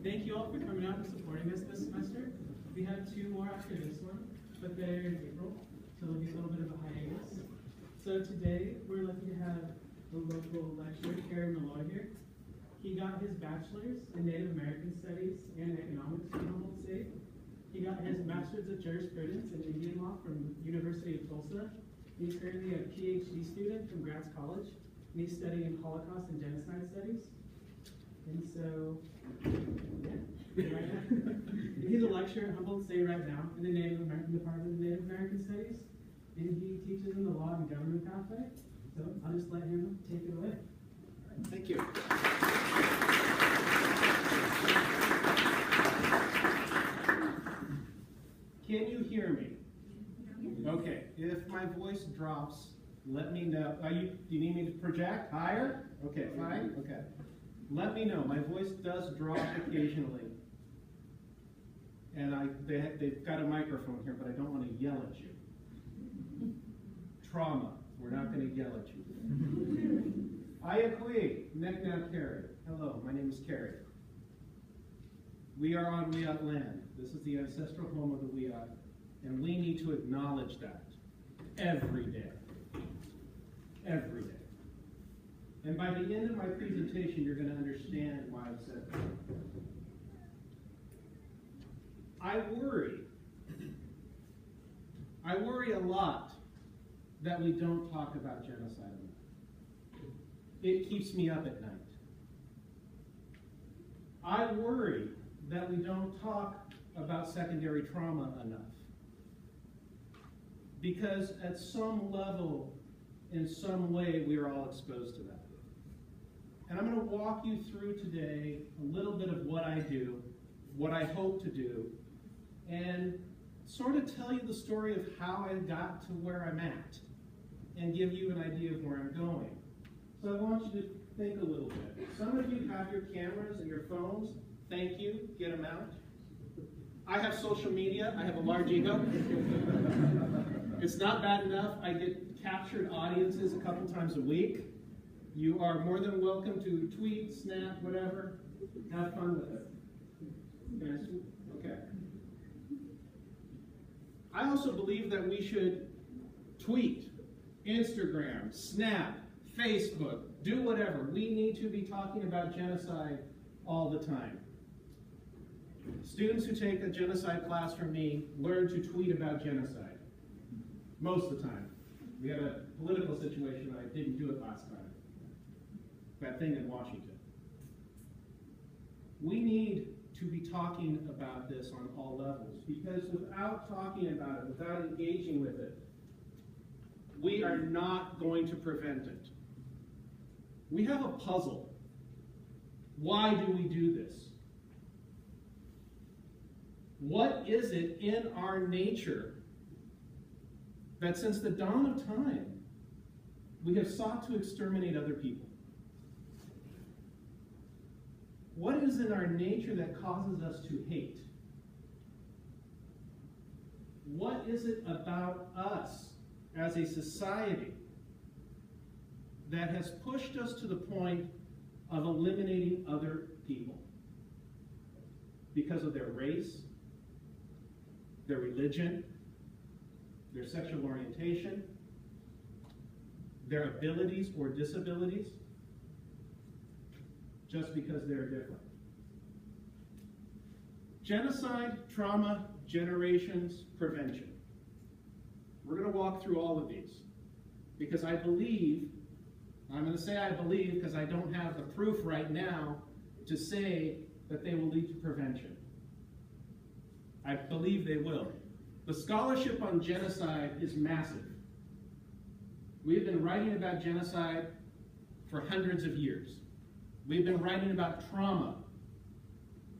Thank you all for coming out and supporting us this semester. We have 2 more after this one, but they're in April, so there'll be a little bit of a hiatus. So today, we're lucky to have the local lecturer, Kerri Malloy here. He got his bachelor's in Native American Studies and Economics from Humboldt State. He got his master's of jurisprudence in Indian law from University of Tulsa. He's currently a PhD student from Gratz College, and he's studying Holocaust and Genocide Studies. And so, yeah, he's a lecturer at Humboldt State right now in the Native American Department of Native American Studies, and he teaches in the Law and Government pathway. So I'll just let him take it away. All right, thank you. Can you hear me? Okay. If my voice drops, let me know. Do you need me to project higher? Okay, fine. Okay. Let me know. My voice does drop occasionally. And they've got a microphone here, but I don't want to yell at you. Trauma. We're not going to yell at you. Ayakui, Neknab Kerri. Hello, my name is Kerri. We are on Wiyot land. This is the ancestral home of the Wiyot, and we need to acknowledge that every day. Every day. And by the end of my presentation, you're going to understand why I've said that. I worry a lot that we don't talk about genocide enough. It keeps me up at night. I worry that we don't talk about secondary trauma enough. Because at some level, in some way, we are all exposed to that. And I'm going to walk you through today a little bit of what I do, what I hope to do, and sort of tell you the story of how I got to where I'm at, and give you an idea of where I'm going. So I want you to think a little bit. Some of you have your cameras and your phones. Thank you. Get them out. I have social media. I have a large ego. It's not bad enough. I get captured audiences a couple times a week. You are more than welcome to tweet, snap, whatever. Have fun with it. Okay. I also believe that we should tweet, Instagram, snap, Facebook, do whatever. We need to be talking about genocide all the time. Students who take a genocide class from me learn to tweet about genocide. Most of the time. We had a political situation, I didn't do it last time. That thing in Washington. We need to be talking about this on all levels, because without talking about it, without engaging with it, we are not going to prevent it. We have a puzzle. Why do we do this? What is it in our nature that since the dawn of time, we have sought to exterminate other people? What is in our nature that causes us to hate? What is it about us as a society that has pushed us to the point of eliminating other people because of their race, their religion, their sexual orientation, their abilities or disabilities, just because they're different? Genocide, trauma, generations, prevention. We're going to walk through all of these because I believe, I'm going to say I believe because I don't have the proof right now to say that they will lead to prevention. I believe they will. The scholarship on genocide is massive. We've been writing about genocide for hundreds of years. We've been writing about trauma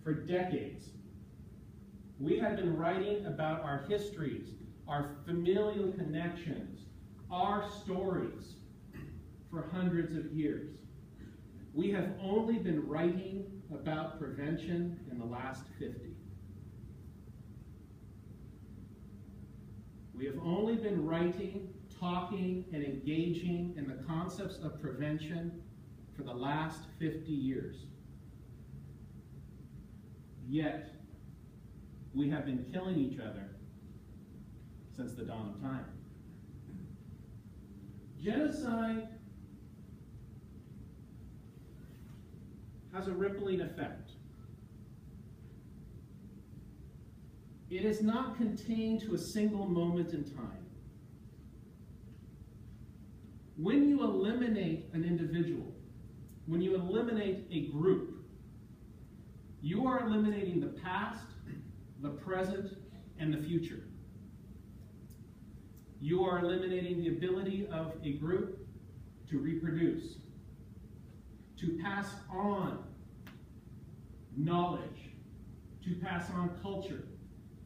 for decades. We have been writing about our histories, our familial connections, our stories for hundreds of years. We have only been writing about prevention in the last 50. We have only been writing, talking, and engaging in the concepts of prevention for the last 50 years. Yet, we have been killing each other since the dawn of time. Genocide has a rippling effect. It is not contained to a single moment in time. When you eliminate an individual, when you eliminate a group, you are eliminating the past, the present, and the future. You are eliminating the ability of a group to reproduce, to pass on knowledge, to pass on culture,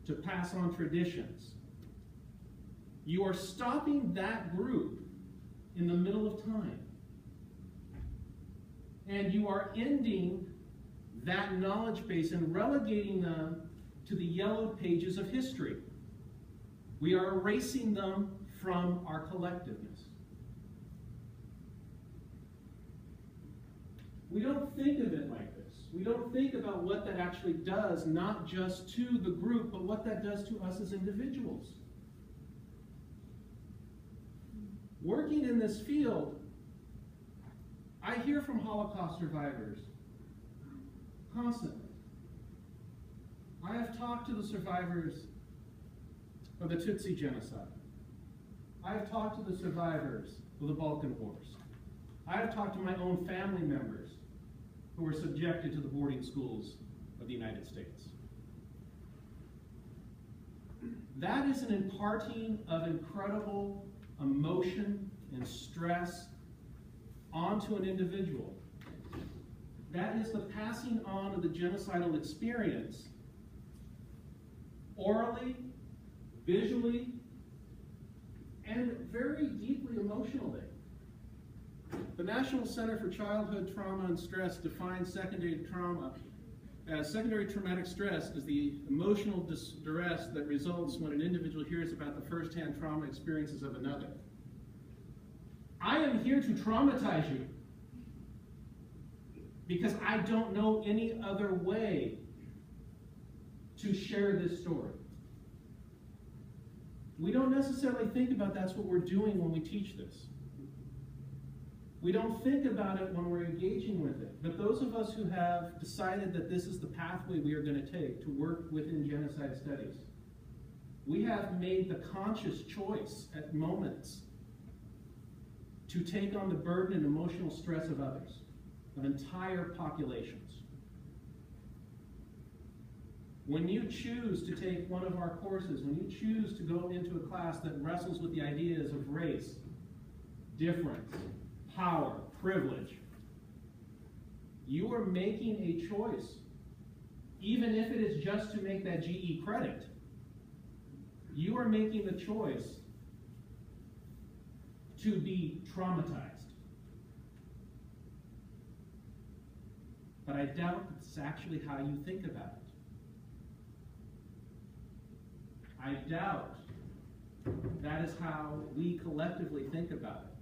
to pass on traditions. You are stopping that group in the middle of time. And you are ending that knowledge base and relegating them to the yellow pages of history. We are erasing them from our collectiveness. We don't think of it like this. We don't think about what that actually does, not just to the group, but what that does to us as individuals. Working in this field, I hear from Holocaust survivors constantly. I have talked to the survivors of the Tutsi genocide. I have talked to the survivors of the Balkan Wars. I have talked to my own family members who were subjected to the boarding schools of the United States. That is an imparting of incredible emotion and stress onto an individual. That is the passing on of the genocidal experience orally, visually, and very deeply emotionally. The National Center for Childhood Trauma and Stress defines secondary trauma as secondary traumatic stress is the emotional distress that results when an individual hears about the first-hand trauma experiences of another. I am here to traumatize you because I don't know any other way to share this story. We don't necessarily think about that's what we're doing when we teach this. We don't think about it when we're engaging with it. But those of us who have decided that this is the pathway we are going to take to work within genocide studies, we have made the conscious choice at moments to take on the burden and emotional stress of others, of entire populations. When you choose to take one of our courses, when you choose to go into a class that wrestles with the ideas of race, difference, power, privilege, you are making a choice, even if it is just to make that GE credit. You are making the choice to be traumatized. But I doubt that's actually how you think about it. I doubt that is how we collectively think about it.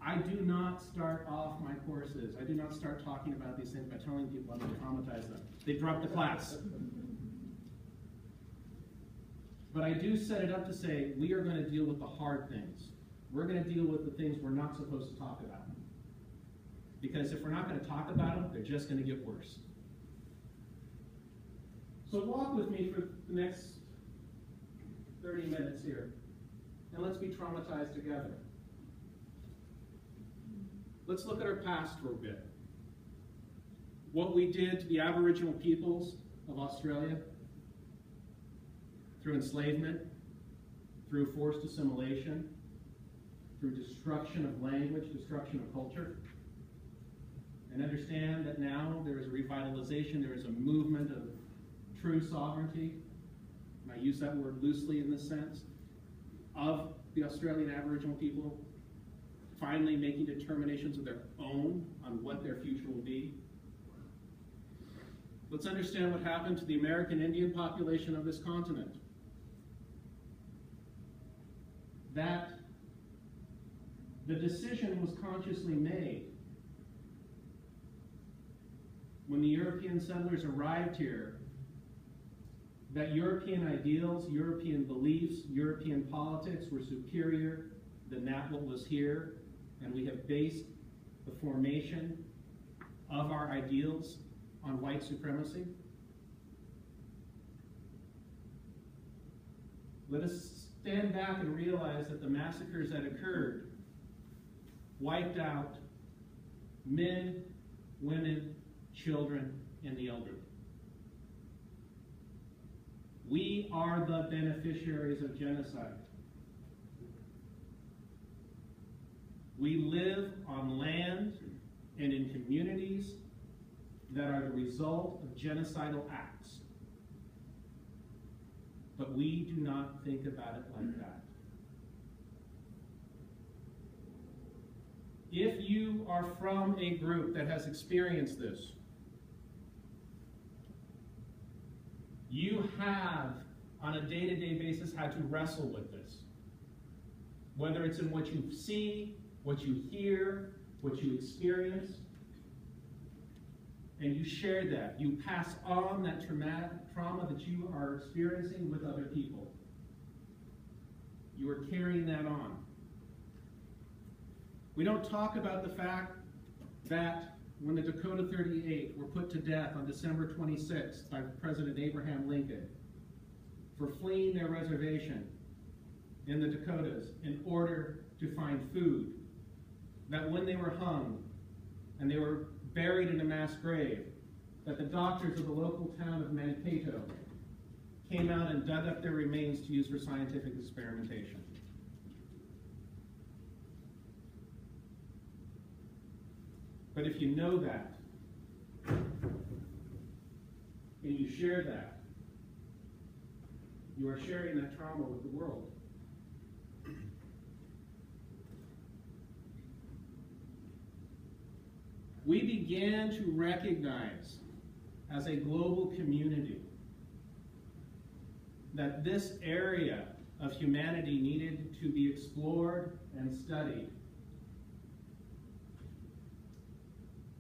I do not start off my courses, I do not start talking about these things by telling people I'm going to traumatize them. They drop the class. But I do set it up to say, we are going to deal with the hard things. We're going to deal with the things we're not supposed to talk about. Because if we're not going to talk about them, they're just going to get worse. So walk with me for the next 30 minutes here, and let's be traumatized together. Let's look at our past for a bit. What we did to the Aboriginal peoples of Australia through enslavement, through forced assimilation, through destruction of language, destruction of culture. And understand that now there is a revitalization, there is a movement of true sovereignty, and I use that word loosely in this sense, of the Australian Aboriginal people finally making determinations of their own on what their future will be. Let's understand what happened to the American Indian population of this continent. That the decision was consciously made when the European settlers arrived here, that European ideals, European beliefs, European politics were superior than that what was here, and we have based the formation of our ideals on white supremacy? Let us stand back and realize that the massacres that occurred wiped out men, women, children, and the elderly. We are the beneficiaries of genocide. We live on land and in communities that are the result of genocidal acts. But we do not think about it like that. If you are from a group that has experienced this, you have, on a day-to-day basis, had to wrestle with this. Whether it's in what you see, what you hear, what you experience, and you share that. You pass on that trauma that you are experiencing with other people. You are carrying that on. We don't talk about the fact that when the Dakota 38 were put to death on December 26th by President Abraham Lincoln for fleeing their reservation in the Dakotas in order to find food, that when they were hung and they were buried in a mass grave, that the doctors of the local town of Mankato came out and dug up their remains to use for scientific experimentation. But if you know that, and you share that, you are sharing that trauma with the world. We began to recognize as a global community that this area of humanity needed to be explored and studied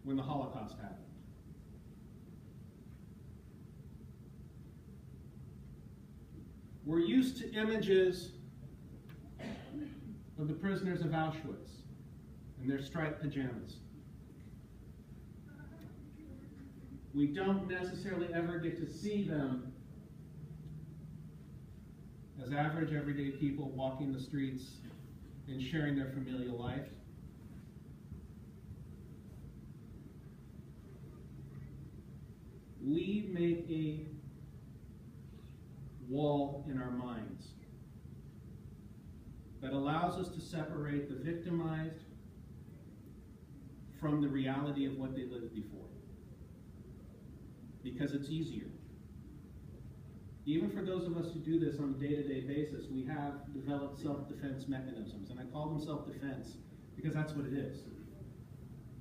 when the Holocaust happened. We're used to images of the prisoners of Auschwitz in their striped pajamas. We don't necessarily ever get to see them as average, everyday people walking the streets and sharing their familial life. We make a wall in our minds that allows us to separate the victimized from the reality of what they lived before. Because it's easier. Even for those of us who do this on a day-to-day basis, we have developed self-defense mechanisms. And I call them self-defense because that's what it is.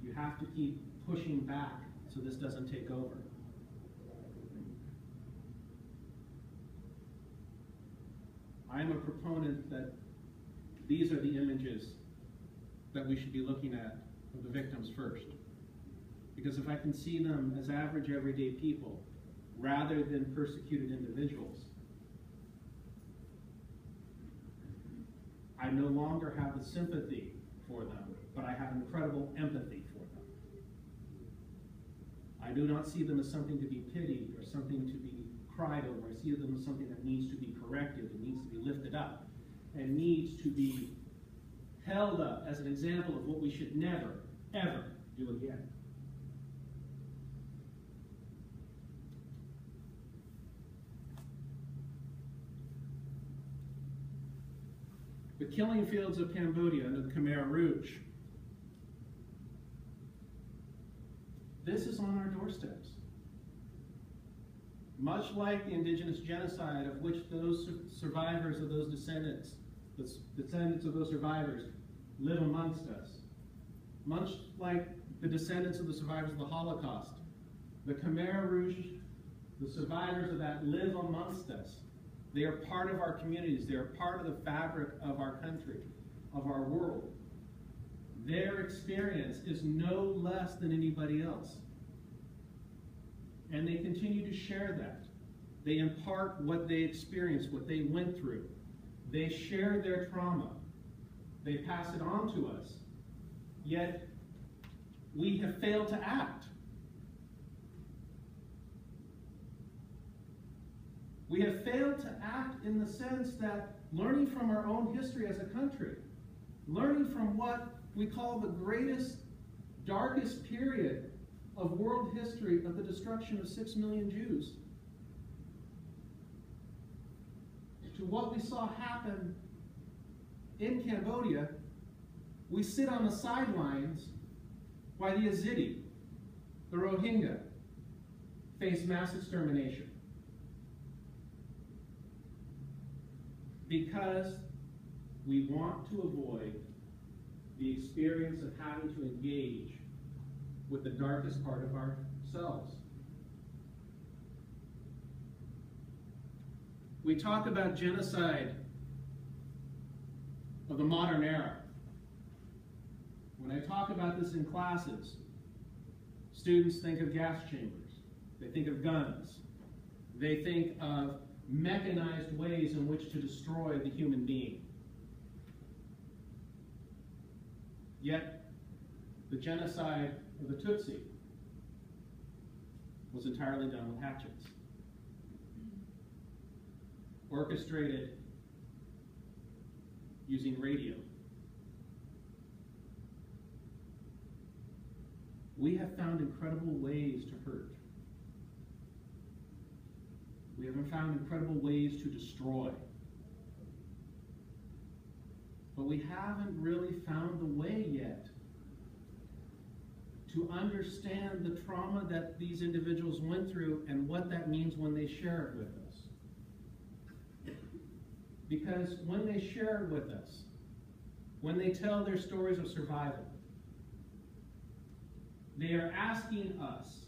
You have to keep pushing back so this doesn't take over. I am a proponent that these are the images that we should be looking at of the victims first. Because if I can see them as average, everyday people, rather than persecuted individuals, I no longer have the sympathy for them, but I have incredible empathy for them. I do not see them as something to be pitied or something to be cried over. I see them as something that needs to be corrected, and needs to be lifted up, and needs to be held up as an example of what we should never, ever do again. The killing fields of Cambodia under the Khmer Rouge. This is on our doorsteps. Much like the indigenous genocide of which those survivors of those descendants, the descendants of those survivors, live amongst us. Much like the descendants of the survivors of the Holocaust, the Khmer Rouge, the survivors of that live amongst us. They are part of our communities. They are part of the fabric of our country, of our world. Their experience is no less than anybody else. and they continue to share that. They impart what they experienced, what they went through. They share their trauma. They pass it on to us. Yet, we have failed to act. We have failed to act in the sense that learning from our own history as a country, learning from what we call the greatest, darkest period of world history of the destruction of 6 million Jews, to what we saw happen in Cambodia, we sit on the sidelines while the Yazidi, the Rohingya, face mass extermination. Because we want to avoid the experience of having to engage with the darkest part of ourselves. We talk about genocide of the modern era. When I talk about this in classes, students think of gas chambers, they think of guns, they think of mechanized ways in which to destroy the human being. Yet, the genocide of the Tutsi was entirely done with hatchets, orchestrated using radio. We have found incredible ways to hurt. We have found incredible ways to destroy. But we haven't really found the way yet to understand the trauma that these individuals went through and what that means when they share it with us. Because when they share it with us, when they tell their stories of survival, they are asking us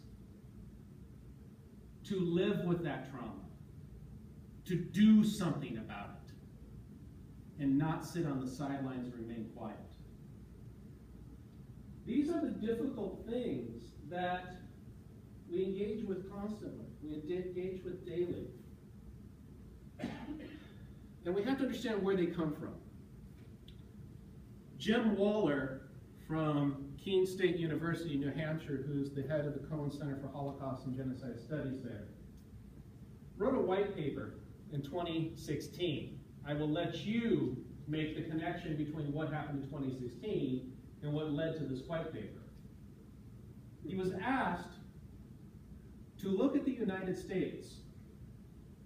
to live with that trauma, to do something about it, and not sit on the sidelines and remain quiet. These are the difficult things that we engage with constantly, we engage with daily. And we have to understand where they come from. Jim Waller from Keene State University, New Hampshire, who's the head of the Cohen Center for Holocaust and Genocide Studies there, wrote a white paper in 2016. I will let you make the connection between what happened in 2016 and what led to this white paper. He was asked to look at the United States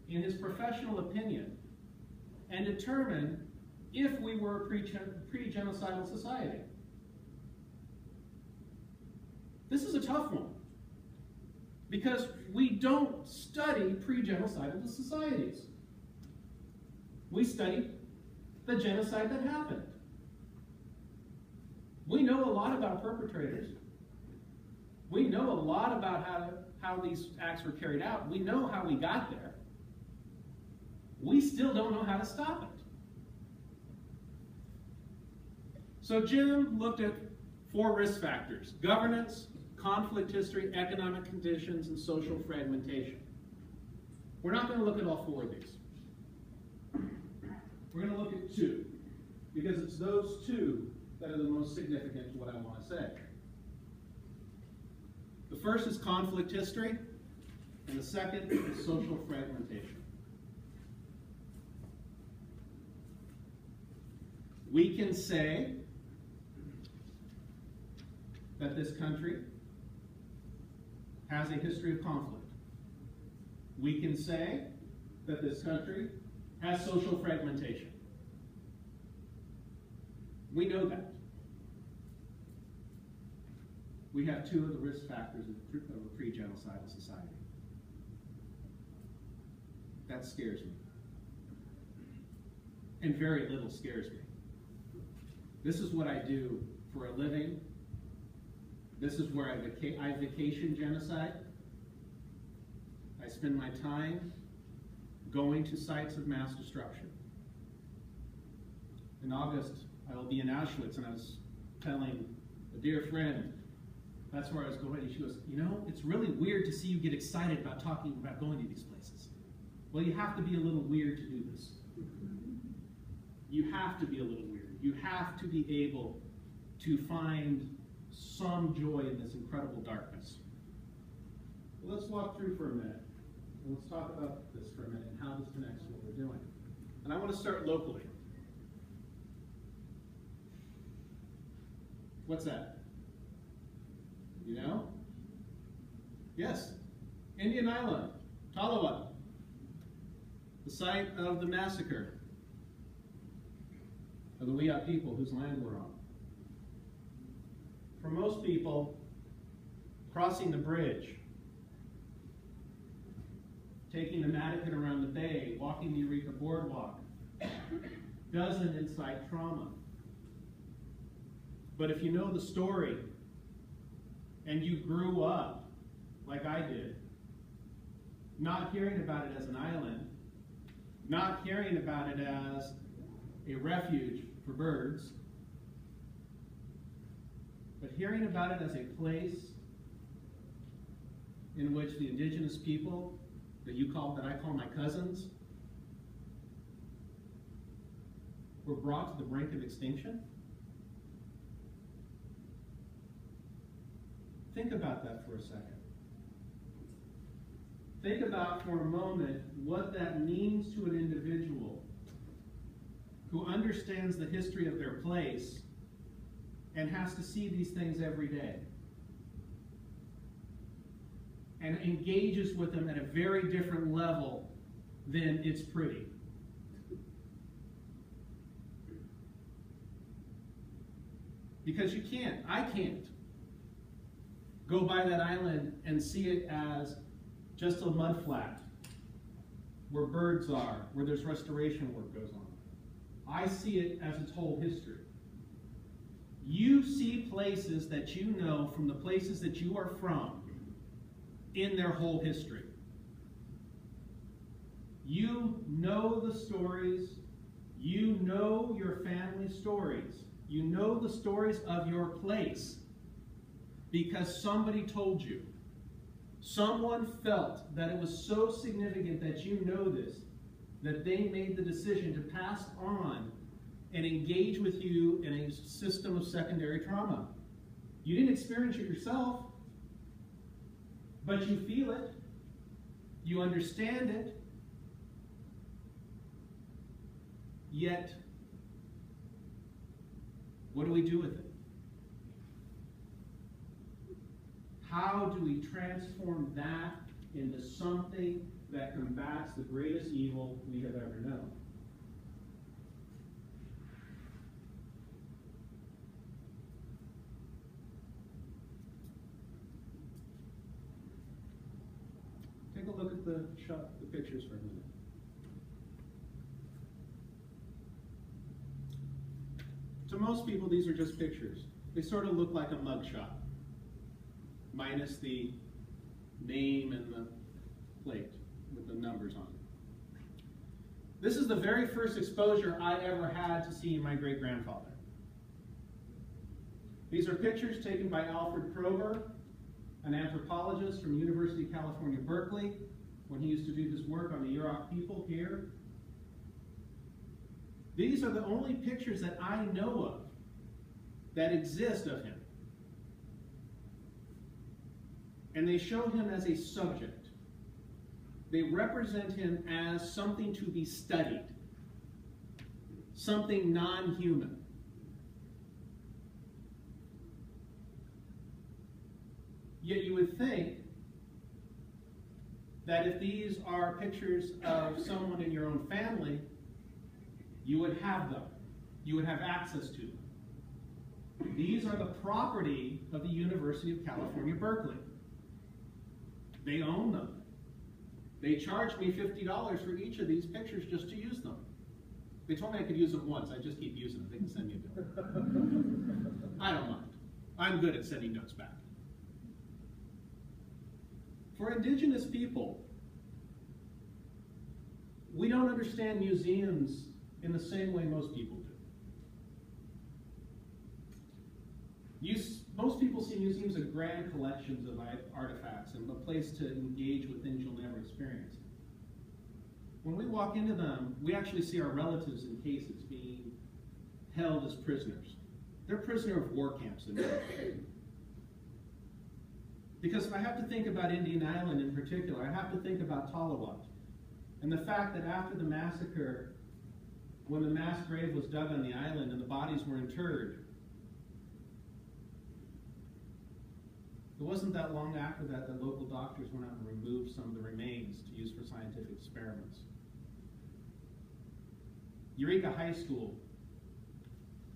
in his professional opinion and determine if we were a pre-genocidal society. This is a tough one, because we don't study pre-genocidal societies. We study the genocide that happened. We know a lot about perpetrators. We know a lot about how these acts were carried out. We know how we got there. We still don't know how to stop it. So Jim looked at 4 risk factors: governance, conflict history, economic conditions, and social fragmentation. We're not going to look at all 4 of these. We're going to look at 2, because it's those 2 that are the most significant to what I want to say. The first is conflict history, and the second is social fragmentation. We can say that this country has a history of conflict. We can say that this country has social fragmentation. We know that. We have 2 of the risk factors of a pre-genocidal society. That scares me. And very little scares me. This is what I do for a living. This is where I vacation genocide. I spend my time going to sites of mass destruction. In August, I will be in Auschwitz, and I was telling a dear friend That's where I was going. And she goes, you know, it's really weird to see you get excited about talking about going to these places. Well, you have to be a little weird to do this. You have to be a little weird. You have to be able to find some joy in this incredible darkness. Well, let's walk through for a minute. And let's talk about this for a minute and how this connects to what we're doing. And I want to start locally. What's that? You know? Yes. Indian Island, Tolowa, the site of the massacre of the Wiyot people whose land we're on. For most people, crossing the bridge, taking the Madigan around the bay, walking the Eureka Boardwalk, doesn't incite trauma. But if you know the story, and you grew up, like I did, not hearing about it as an island, not hearing about it as a refuge for birds, but hearing about it as a place in which the indigenous people that I call my cousins, were brought to the brink of extinction. Think about that for a second. Think about for a moment what that means to an individual who understands the history of their place and has to see these things every day and engages with them at a very different level than it's pretty. Because you can't, I can't, go by that island and see it as just a mud flat where birds are, where there's restoration work goes on. I see it as its whole history. You see places that you know from the places that you are from in their whole history. You know the stories. You know your family stories. You know the stories of your place because somebody told you. Someone felt that it was so significant that you know this, that they made the decision to pass on and engage with you in a system of secondary trauma. You didn't experience it yourself, but you feel it. You understand it. Yet, what do we do with it? How do we transform that into something that combats the greatest evil we have ever known? Take a look at the pictures for a minute. To most people, these are just pictures. They sort of look like a mugshot, minus the name and the plate with the numbers on it. This is the very first exposure I ever had to see my great-grandfather. These are pictures taken by Alfred Kroeber, an anthropologist from University of California, Berkeley, when he used to do his work on the Yurok people here. These are the only pictures that I know of that exist of him. And they show him as a subject. They represent him as something to be studied, something non-human. Yet you would think that if these are pictures of someone in your own family, you would have them. You would have access to them. These are the property of the University of California, Berkeley. They own them. They charged me $50 for each of these pictures just to use them. They told me I could use them once. I just keep using them. They can send me a bill. I don't mind. I'm good at sending notes back. For indigenous people, we don't understand museums in the same way most people do. Most people see museums as grand collections of artifacts and a place to engage with things you'll never experience. When we walk into them, we actually see our relatives in cases being held as prisoners. They're prisoner of war camps in America. Because if I have to think about Indian Island in particular, I have to think about Talawat. And the fact that after the massacre, when the mass grave was dug on the island and the bodies were interred, it wasn't that long after that that local doctors went out and removed some of the remains to use for scientific experiments. Eureka High School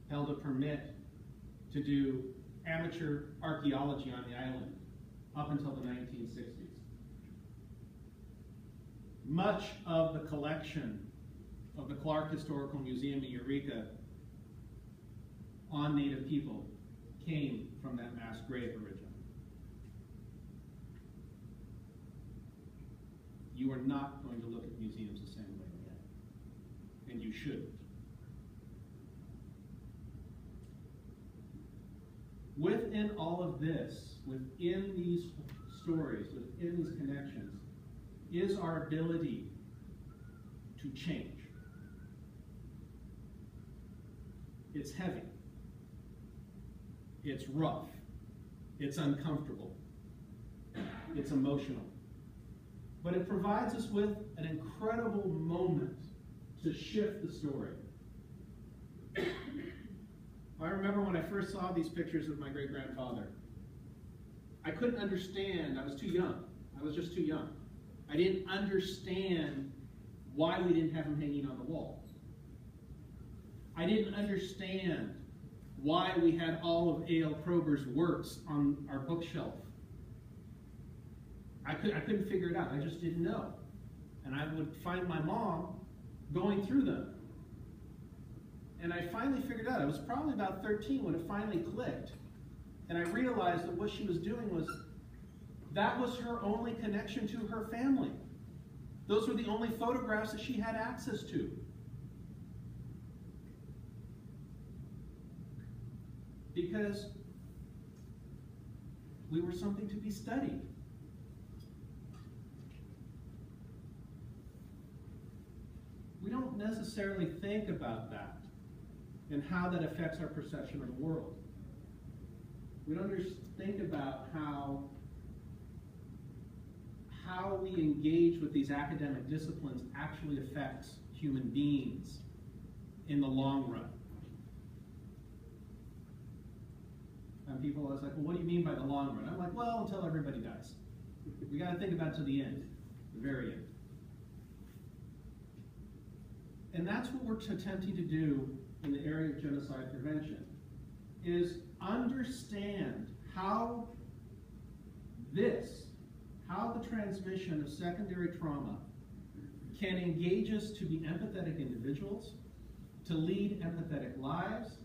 held a permit to do amateur archaeology on the island up until the 1960s. Much of the collection of the Clark Historical Museum in Eureka on Native people came from that mass grave originally. You are not going to look at museums the same way again, and you shouldn't. Within all of this, within these stories, within these connections, is our ability to change. It's heavy. It's rough. It's uncomfortable. It's emotional. But it provides us with an incredible moment to shift the story. I remember when I first saw these pictures of my great-grandfather, I couldn't understand. I was too young. I was just too young. I didn't understand why we didn't have him hanging on the wall. I didn't understand why we had all of A.L. Kroger's works on our bookshelf. I couldn't figure it out. I just didn't know. And I would find my mom going through them. And I finally figured out. I was probably about 13 when it finally clicked. And I realized that what she was doing was, that was her only connection to her family. Those were the only photographs that she had access to. Because we were something to be studied. We don't necessarily think about that and how that affects our perception of the world. We don't think about how we engage with these academic disciplines actually affects human beings in the long run. And people are always like, well, what do you mean by the long run? I'm like, well, until everybody dies. We got to think about it to the end, the very end. And that's what we're attempting to do in the area of genocide prevention, is understand how the transmission of secondary trauma can engage us to be empathetic individuals, to lead empathetic lives,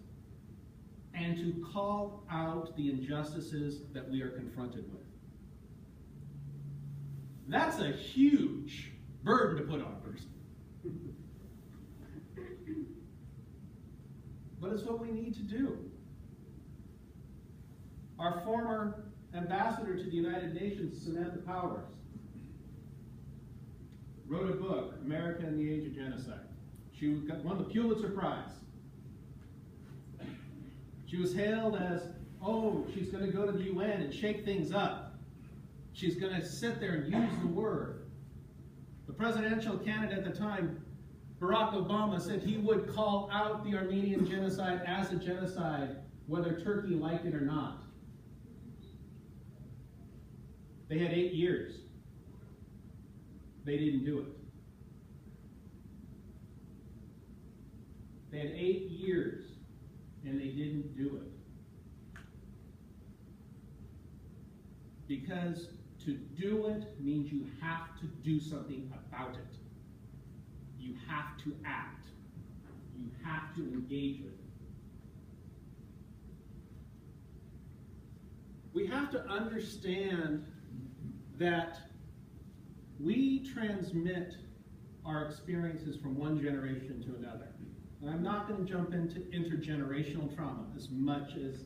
and to call out the injustices that we are confronted with. That's a huge burden to put on a person. But it's what we need to do. Our former ambassador to the United Nations, Samantha Powers, wrote a book, America in the Age of Genocide. She won the Pulitzer Prize. She was hailed as, oh, she's going to go to the UN and shake things up. She's going to sit there and use the word. The presidential candidate at the time, Barack Obama, said he would call out the Armenian genocide as a genocide, whether Turkey liked it or not. They had 8 years. They didn't do it. They had 8 years, and they didn't do it. Because to do it means you have to do something about it. You have to act. You have to engage with it. We have to understand that we transmit our experiences from one generation to another. And I'm not going to jump into intergenerational trauma as much as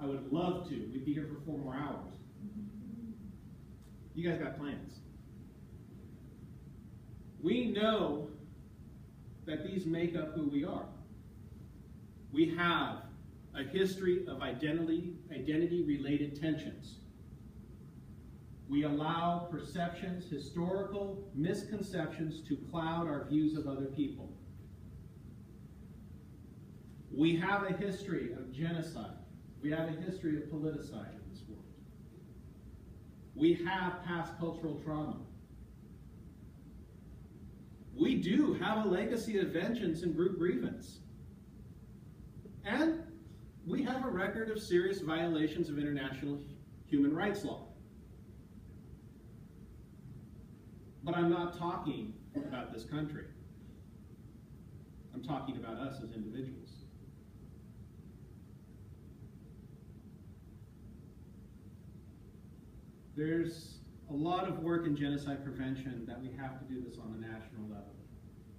I would love to. We'd be here for 4 more hours. You guys got plans. We know that these make up who we are. We have a history of identity-related tensions. We allow perceptions, historical misconceptions to cloud our views of other people. We have a history of genocide. We have a history of politicide in this world. We have past cultural trauma. We do have a legacy of vengeance and group grievance. And we have a record of serious violations of international human rights law. But I'm not talking about this country. I'm talking about us as individuals. There's a lot of work in genocide prevention that we have to do this on a national level,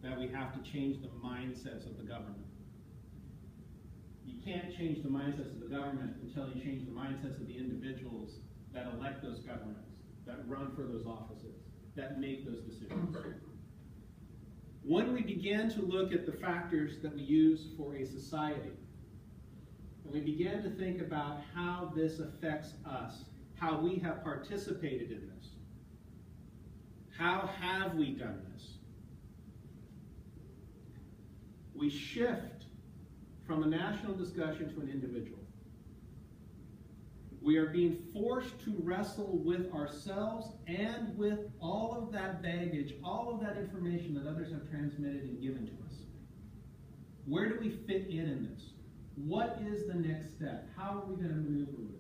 that we have to change the mindsets of the government. You can't change the mindsets of the government until you change the mindsets of the individuals that elect those governments, that run for those offices, that make those decisions. When we begin to look at the factors that we use for a society, and we begin to think about how this affects us, how we have participated in this, how have we done this, we shift from a national discussion to an individual. We are being forced to wrestle with ourselves and with all of that baggage, all of that information that others have transmitted and given to us. Where do we fit in this? What is the next step? How are we going to maneuver with this?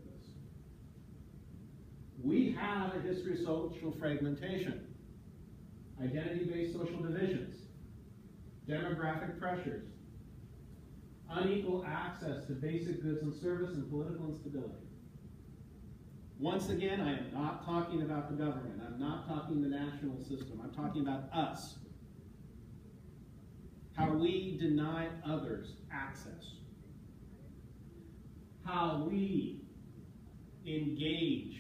We have a history of social fragmentation, identity-based social divisions, demographic pressures, unequal access to basic goods and service, and political instability. Once again, I am not talking about the government. I'm not talking the national system. I'm talking about us. How we deny others access. How we engage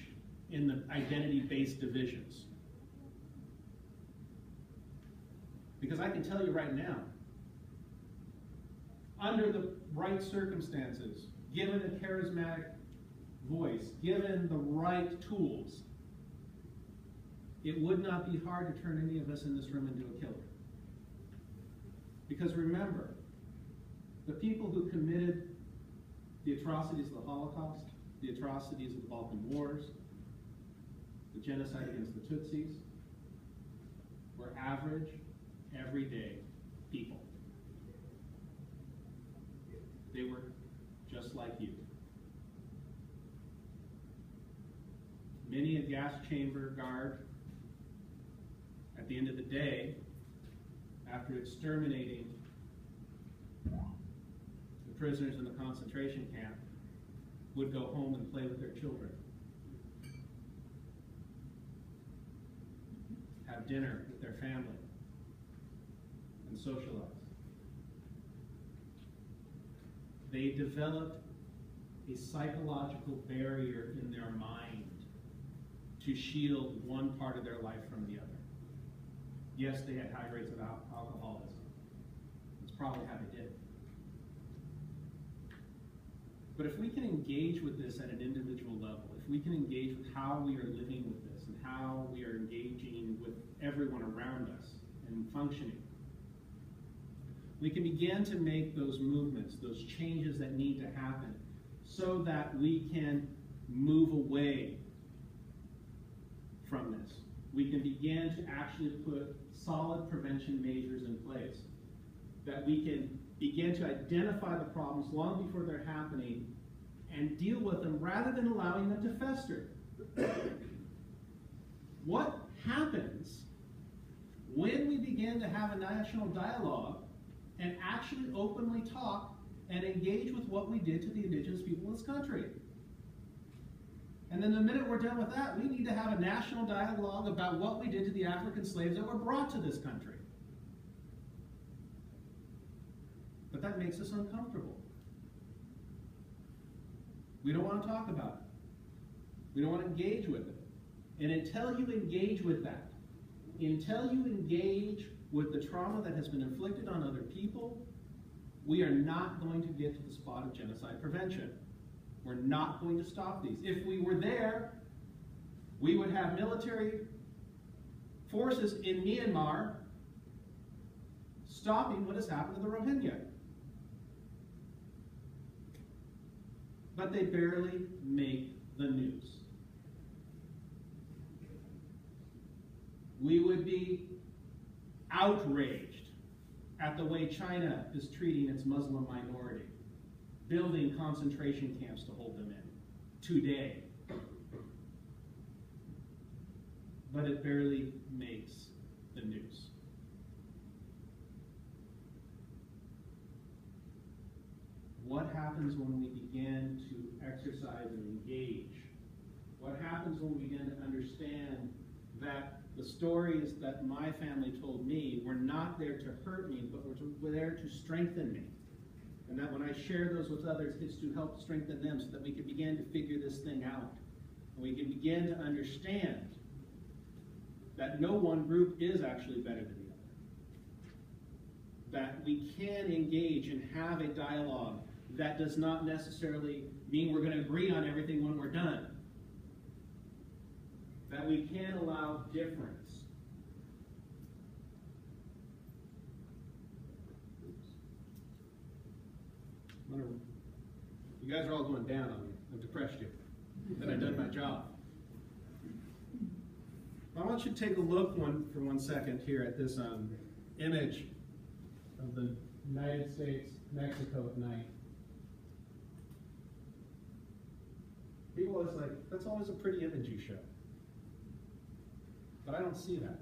in the identity-based divisions. Because I can tell you right now, under the right circumstances, given a charismatic voice, given the right tools, it would not be hard to turn any of us in this room into a killer. Because remember, the people who committed the atrocities of the Holocaust, the atrocities of the Balkan Wars, the genocide against the Tutsis, were average, everyday people. They were just like you. Many a gas chamber guard, at the end of the day, after exterminating the prisoners in the concentration camp, would go home and play with their children, have dinner with their family, and socialize. They developed a psychological barrier in their mind to shield one part of their life from the other. Yes, they had high rates of alcoholism. That's probably how they did it. But if we can engage with this at an individual level, if we can engage with how we are living with this and how we are engaging with everyone around us and functioning, we can begin to make those movements, those changes that need to happen so that we can move away from this. We can begin to actually put solid prevention measures in place, that we can begin to identify the problems long before they're happening and deal with them rather than allowing them to fester. What happens when we begin to have a national dialogue and actually openly talk and engage with what we did to the indigenous people in this country? And then the minute we're done with that, we need to have a national dialogue about what we did to the African slaves that were brought to this country. But that makes us uncomfortable. We don't want to talk about it. We don't want to engage with it. And until you engage with that, until you engage with the trauma that has been inflicted on other people, we are not going to get to the spot of genocide prevention. We're not going to stop these. If we were there, we would have military forces in Myanmar stopping what has happened to the Rohingya. But they barely make the news. We would be outraged at the way China is treating its Muslim minority, building concentration camps to hold them in today. But it barely makes the news. What happens when we begin to exercise and engage? What happens when we begin to understand that the stories that my family told me were not there to hurt me, but were there to strengthen me? And that when I share those with others, it's to help strengthen them so that we can begin to figure this thing out. And we can begin to understand that no one group is actually better than the other. That we can engage and have a dialogue that does not necessarily mean we're going to agree on everything when we're done. That we can allow difference. You guys are all going down on me. I've depressed you. Then I've done my job. I want you to take a look for 1 second here at this image of the United States, Mexico at night. People always like, that's always a pretty image you show. But I don't see that.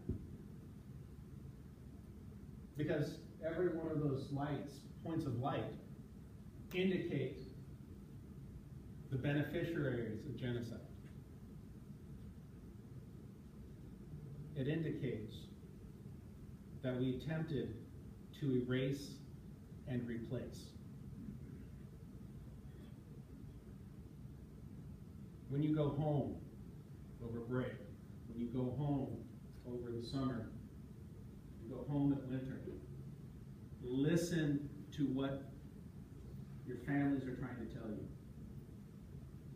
Because every one of those lights, points of light, indicate the beneficiaries of genocide. It indicates that we attempted to erase and replace. When you go home over break, when you go home over the summer, you go home at winter, listen to what your families are trying to tell you.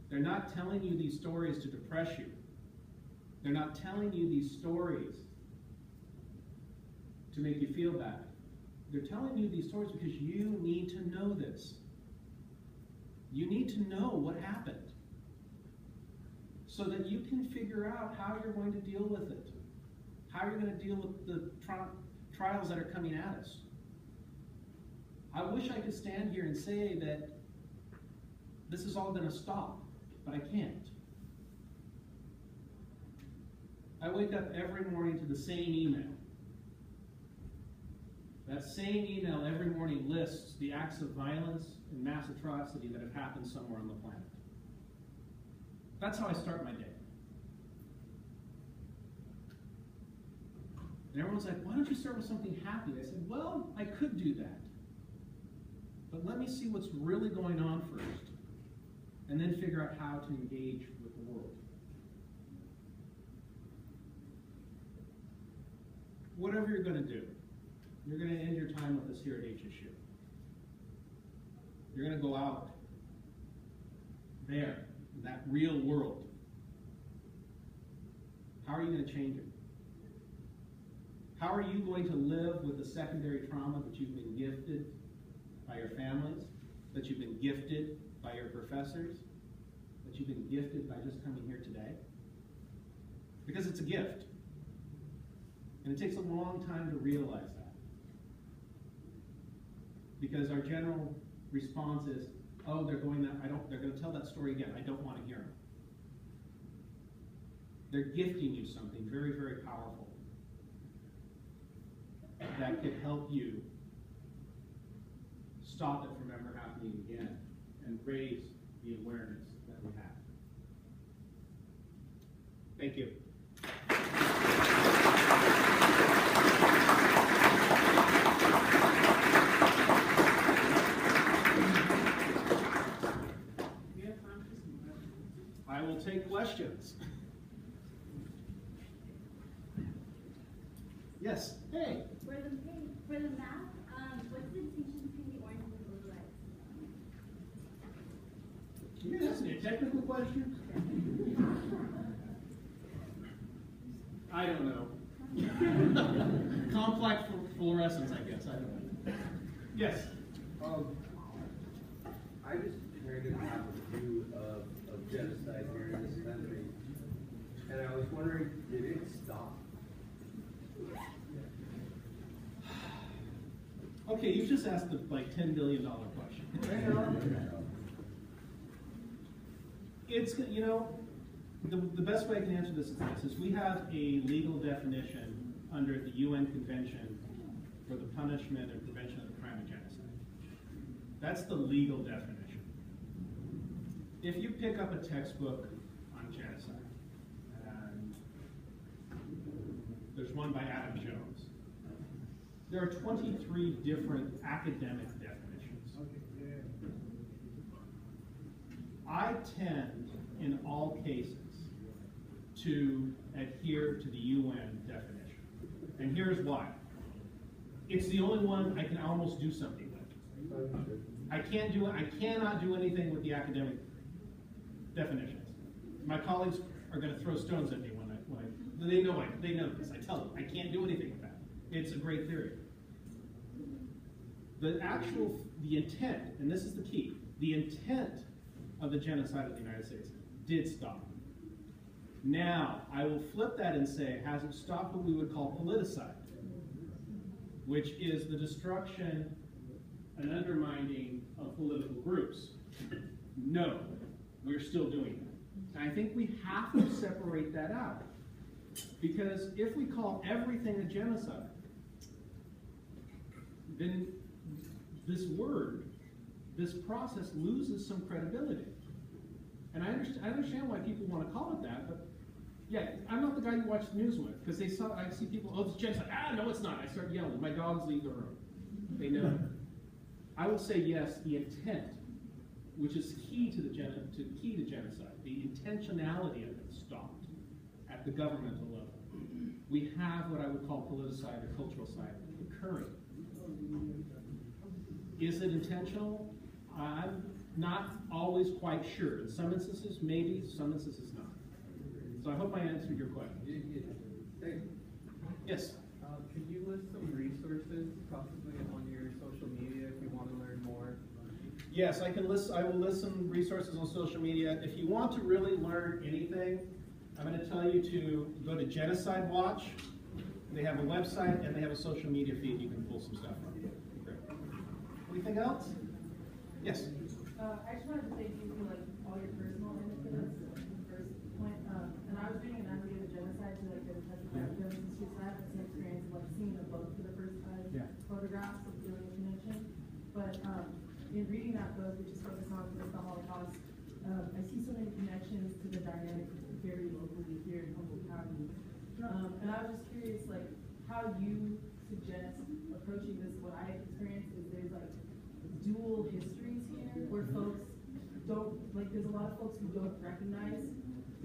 They're not telling you these stories to depress you. They're not telling you these stories to make you feel bad. They're telling you these stories because you need to know this. You need to know what happened so that you can figure out how you're going to deal with it, how you're going to deal with the trials that are coming at us. I wish I could stand here and say that this is all going to stop, but I can't. I wake up every morning to the same email. That same email every morning lists the acts of violence and mass atrocity that have happened somewhere on the planet. That's how I start my day. And everyone's like, why don't you start with something happy? I said, well, I could do that. But let me see what's really going on first, and then figure out how to engage with the world. Whatever you're going to do, you're going to end your time with us here at HSU. You're going to go out there, in that real world. How are you going to change it? How are you going to live with the secondary trauma that you've been gifted by your families, that you've been gifted by your professors, that you've been gifted by just coming here today? Because it's a gift. And it takes a long time to realize that. Because our general response is, oh, they're going to tell that story again. I don't want to hear them. They're gifting you something very, very powerful that could help you stop it from ever happening again and raise the awareness that we have. Thank you. We have time for Yes. Hey. For the map, what's the distinction between the orange and the blue lights? You're asking me a technical question? I don't know. Complex fluorescence, I guess. I don't know. Yes. I just kind of have a view of genocide here in this country, and I was wondering, did it stop? Okay, you just asked the like $10 billion question. It's, you know, the best way I can answer this is we have a legal definition under the UN Convention for the punishment and prevention of the crime of genocide. That's the legal definition. If you pick up a textbook on genocide, and there's one by Adam Jones, there are 23 different academic definitions. I tend, in all cases, to adhere to the UN definition. And here's why. It's the only one I can almost do something with. I cannot do anything with the academic definitions. My colleagues are going to throw stones at me when they know this. I tell them I can't do anything with that. It's a great theory. The intent, and this is the key, the intent of the genocide of the United States did stop. Now, I will flip that and say, has it stopped what we would call politicide, which is the destruction and undermining of political groups? No, we're still doing that. And I think we have to separate that out. Because if we call everything a genocide, then this process loses some credibility. And I understand why people want to call it that, but yeah, I'm not the guy you watch the news with, because I see people, oh, it's genocide. No, it's not. I start yelling. My dogs leave the room. They know. I would say yes, the intent, which is key to genocide, the intentionality of it stopped at the governmental level. We have what I would call politicide or cultural side occurring. Is it intentional? I'm not always quite sure. In some instances, maybe. Some instances, not. So I hope I answered your question. Yes? Could you list some resources, possibly on your social media, if you want to learn more? Yes, I will list some resources on social media. If you want to really learn anything, I'm going to tell you to go to Genocide Watch. They have a website and they have a social media feed you can pull some stuff from. Great. Anything else? Yes? I just wanted to thank you for all your personal independence first point. And I was reading an essay of the genocide to get in touch with my feelings and suicide. It's an experience of seeing the book for the first time, photographs of feeling connection. But in reading that book, which is focused on the Holocaust, I see so many connections to the dynamic very locally here in Humboldt County. And I was just curious, how you suggest approaching this. What I experienced is there's dual histories here, where folks don't, there's a lot of folks who don't recognize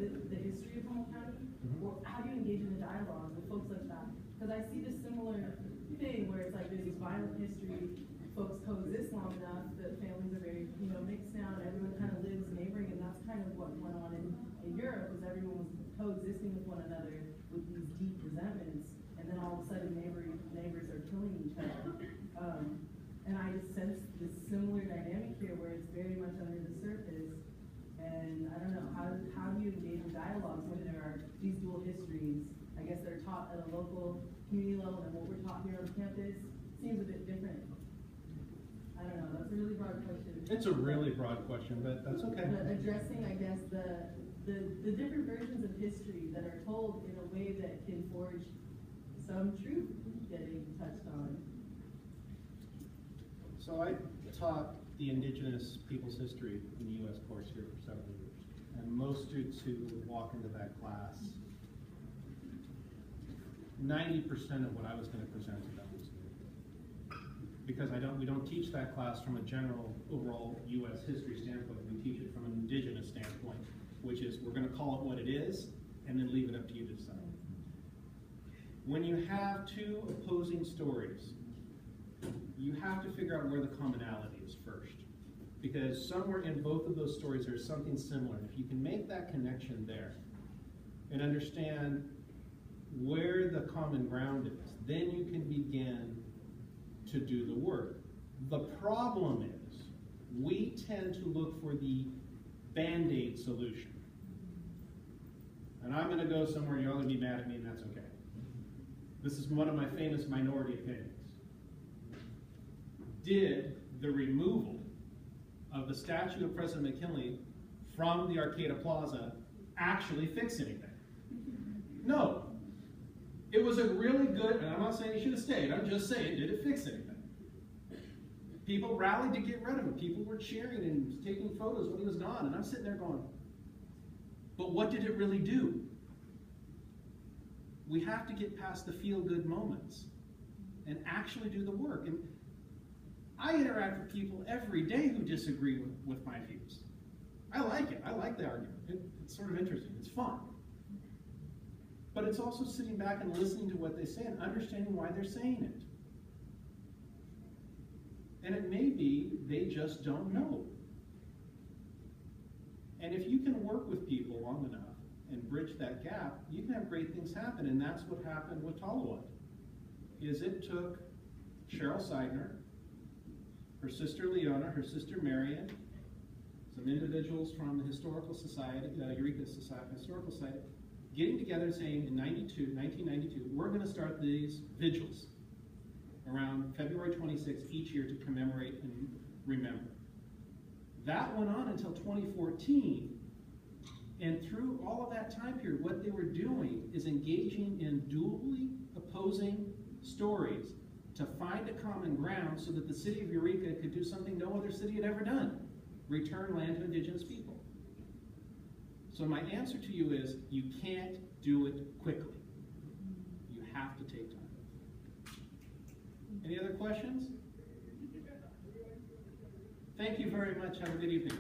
the history of Humboldt County, or how do you engage in a dialogue with folks like that? Because I see this similar thing where it's there's this violent history, folks coexist long enough, the families are very, mixed now, and everyone kind of lives neighboring, and that's kind of what went on in Europe, was everyone was coexisting with one another with these deep resentments, and then all of a sudden neighbors are killing each other. And I just sense this similar dynamic here where it's very much under the surface. And I don't know, how do you engage in dialogues when there are these dual histories? I guess they're taught at a local community level, and what we're taught here on campus seems a bit different. I don't know, that's a really broad question. It's a really broad question, but that's okay. But addressing, I guess, the different versions of history that are told in a way that can forge some truth getting touched on. So I taught the indigenous people's history in the U.S. course here for several years. And most students who would walk into that class, 90% of what I was going to present to them was new. Because we don't teach that class from a general overall U.S. history standpoint. We teach it from an indigenous standpoint, which is we're going to call it what it is and then leave it up to you to decide. when you have two opposing stories, you have to figure out where the commonality is first. Because somewhere in both of those stories there's something similar. If you can make that connection there and understand where the common ground is, then you can begin to do the work. The problem is we tend to look for the Band-Aid solution. And I'm going to go somewhere, you're all going to be mad at me, and that's okay. This is one of my famous minority opinions. Did the removal of the statue of President McKinley from the Arcata Plaza actually fix anything? No. It was a really good, and I'm not saying he should have stayed, I'm just saying, did it fix anything? People rallied to get rid of him. People were cheering and taking photos when he was gone, and I'm sitting there going, but what did it really do? We have to get past the feel-good moments and actually do the work. And I interact with people every day who disagree with my views. I like it. I like the argument. It's sort of interesting. It's fun. But it's also sitting back and listening to what they say and understanding why they're saying it. And it may be they just don't know. And if you can work with people long enough and bridge that gap, you can have great things happen. And that's what happened with Tallowwood. Is it took Cheryl Seidner, her sister Leona, her sister Marion, some individuals from the Historical Society, Eureka Historical Society, getting together and saying in 1992, we're going to start these vigils around February 26th each year to commemorate and remember. That went on until 2014, and through all of that time period, what they were doing is engaging in dually opposing stories to find a common ground so that the city of Eureka could do something no other city had ever done: return land to indigenous people. So my answer to you is, you can't do it quickly. You have to take time. Any other questions? Thank you very much. Have a good evening.